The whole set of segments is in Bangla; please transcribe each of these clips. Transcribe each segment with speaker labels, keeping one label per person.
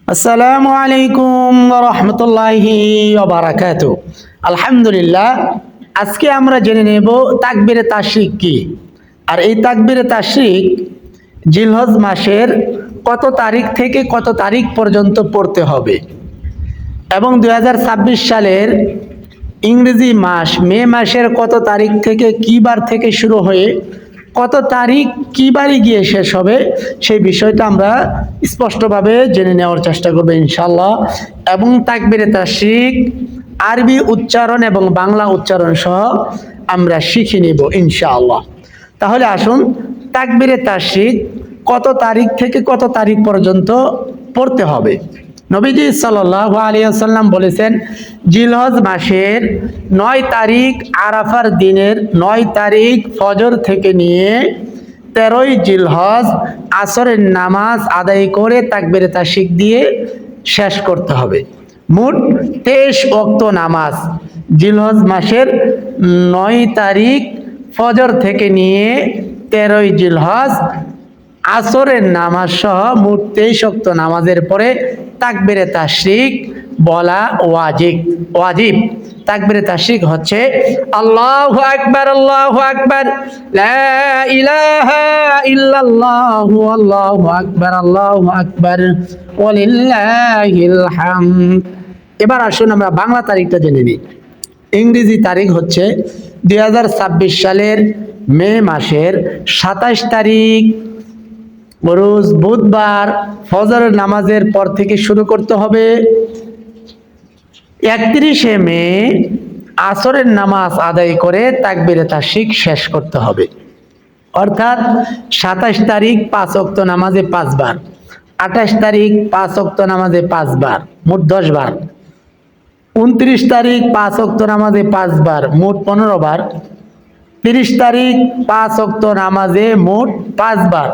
Speaker 1: আসসালামু আলাইকুম ওয়া রাহমাতুল্লাহি ওয়া বারাকাতুহু। আলহামদুলিল্লাহ, আজকে আমরা জেনে নেব তাকবীরে তাশরিক কি। আর এই তাকবীরে তাশরিক জিলহজ মাসের কত তারিখ থেকে কত তারিখ পর্যন্ত পড়তে হবে এবং 2026 সালের ইংরেজি মাস মে মাসের কত তারিখ থেকে কী বার থেকে শুরু হয়ে কত তারিখ কী বারে গিয়ে শেষ হবে সেই বিষয়টা আমরা স্পষ্টভাবে জেনে নেওয়ার চেষ্টা করব ইনশাআল্লাহ। এবং তাকবীরে তাশরিক আরবি উচ্চারণ এবং বাংলা উচ্চারণ সহ আমরা শিখে নেব ইনশাআল্লাহ। তাহলে আসুন, তাকবীরে তাশরিক কত তারিখ থেকে কত তারিখ পর্যন্ত পড়তে হবে। নবীজি সাল্লাল্লাহু আলাইহি ওয়াসাল্লাম বলেছেন, জিলহজ মাসের 9 তারিখ আরাফার দিনের 9 তারিখ ফজর থেকে নিয়ে 13ই জিলহজ আসরের নামাজ আদায় করে তাকবীরে তাশরিক দিয়ে শেষ করতে হবে। মোট 23 ওয়াক্ত নামাজ জিলহজ মাসের 9 তারিখ ফজর থেকে নিয়ে 13ই জিলহজ আসরের নামাজ সহ মোট 23 ওয়াক্ত নামাজের পরে তাকবীরে তাশরিক বলা ওয়াজিব। তাকবীরে তাশরিক হচ্ছে আল্লাহু আকবার, আল্লাহু আকবার, লা ইলাহা ইল্লাল্লাহু, আল্লাহু আকবার, আল্লাহু আকবার, ওয়ালিল্লাহিল হামদ। এবার আসুন আমরা বাংলা তারিখটা জেনে নিই। ইংরেজি তারিখ হচ্ছে 2026 সালের মে মাসের 27 তারিখ রোজ বুধবার ফজরের নামাজের পর থেকে শুরু করতে হবে। 31শে মে আসরের নামাজ আদায় করে তাকবীরে তাশরিক শেষ করতে হবে। অর্থাৎ 27 তারিখ 5 ওয়াক্ত নামাজে 5 বার, 28 তারিখ 5 ওয়াক্ত নামাজে 5 বার, মোট 10 বার, 29 তারিখ 5 ওয়াক্ত নামাজে 5 বার, মোট 15 বার, 30 তারিখ 5 ওয়াক্ত নামাজে মোট 5 বার,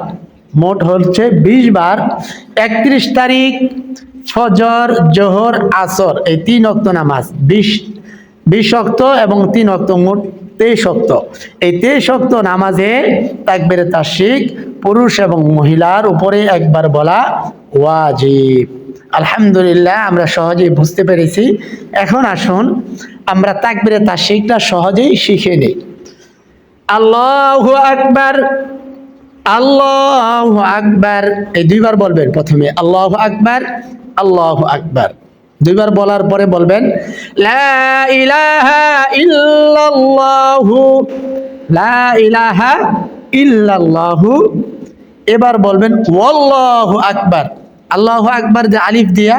Speaker 1: মোট হচ্ছে 20 বার, 31 তারিখ ফজর জোহর আসর এই 3 ওয়াক্ত নামাজ 20 ওয়াক্ত এবং 3 ওয়াক্ত মোট 23 ওয়াক্ত। এই 23 ওয়াক্ত নামাজে তাকবীরে তাশরিক পুরুষ এবং মহিলার উপরে একবার বলা ওয়াজিব। আলহামদুলিল্লাহ, আমরা সহজেই বুঝতে পেরেছি। এখন আসুন আমরা তাকবীরে তাশরিকটা সহজেই শিখে নিই। আল্লাহু আকবার, আল্লাহু আকবার, এই 2 বার বলবেন। প্রথমে আল্লাহু আকবার, আল্লাহু আকবার 2 বার বলার পরে বলবেন লা ইলাহা ইল্লাল্লাহু, লা ইলাহা ইল্লাল্লাহু। এবার বলবেন ওয়াল্লাহু আকবার। আল্লাহু আকবার যে আলিফ দিয়া,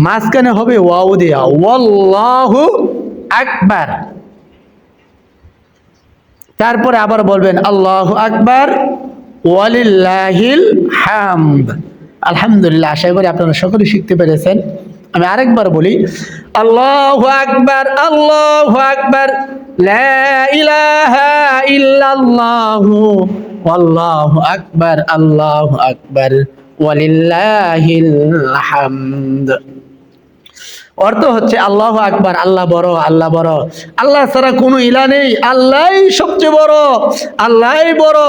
Speaker 1: মাঝখানে হবে ওয়াও দিয়া, ওয়াল্লাহু আকবার। তারপরে আবার বলবেন আল্লাহু আকবার ওয়ালিল্লাহিল হামদ। আলহামদুলিল্লাহ, আশা করি আপনারা সকলে শিখতে পেরেছেন। আমি আরেকবার বলি, আল্লাহু আকবার, আল্লাহু আকবার, লা ইলাহা ইল্লাল্লাহু, আল্লাহু আকবার, আল্লাহু আকবার, ওয়ালিল্লাহিল হামদ। অর্থ হচ্ছে আল্লাহু আকবার, আল্লাহ বড়, আল্লাহ বড়, আল্লাহ ছাড়া কোনো ইলা নেই, আল্লাহই সবচেয়ে বড়, আল্লাহই বড়,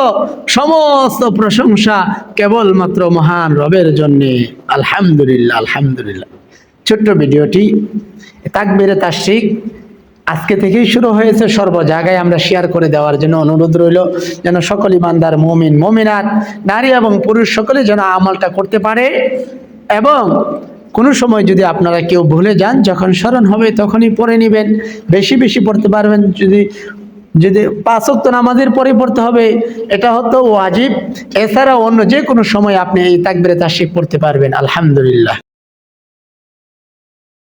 Speaker 1: সমস্ত প্রশংসা কেবলমাত্র মহান রবের জন্যে। আলহামদুলিল্লাহ, আলহামদুলিল্লাহ। ছোট্ট ভিডিওটি তাকবীরে তাশরিক আজকে থেকেই শুরু হয়েছে। সর্ব জায়গায় আমরা শেয়ার করে দেওয়ার জন্য অনুরোধ রইল, যেন সকল ইমানদার মুমিন মুমিনাত নারী এবং পুরুষ সকলে যেন আমলটা করতে পারে। এবং কোনো সময় যদি আপনারা কেউ ভুলে যান, যখন স্মরণ হবে তখনই পড়ে নেবেন। বেশি বেশি পড়তে পারবেন। যদি 5 ওয়াক্ত নামাজের পরে পড়তে হবে, এটা হতো ওয়াজিব। এছাড়া অন্য যে কোনো সময় আপনি এই তাকবীরে তাশরিক পড়তে পারবেন। আলহামদুলিল্লাহ।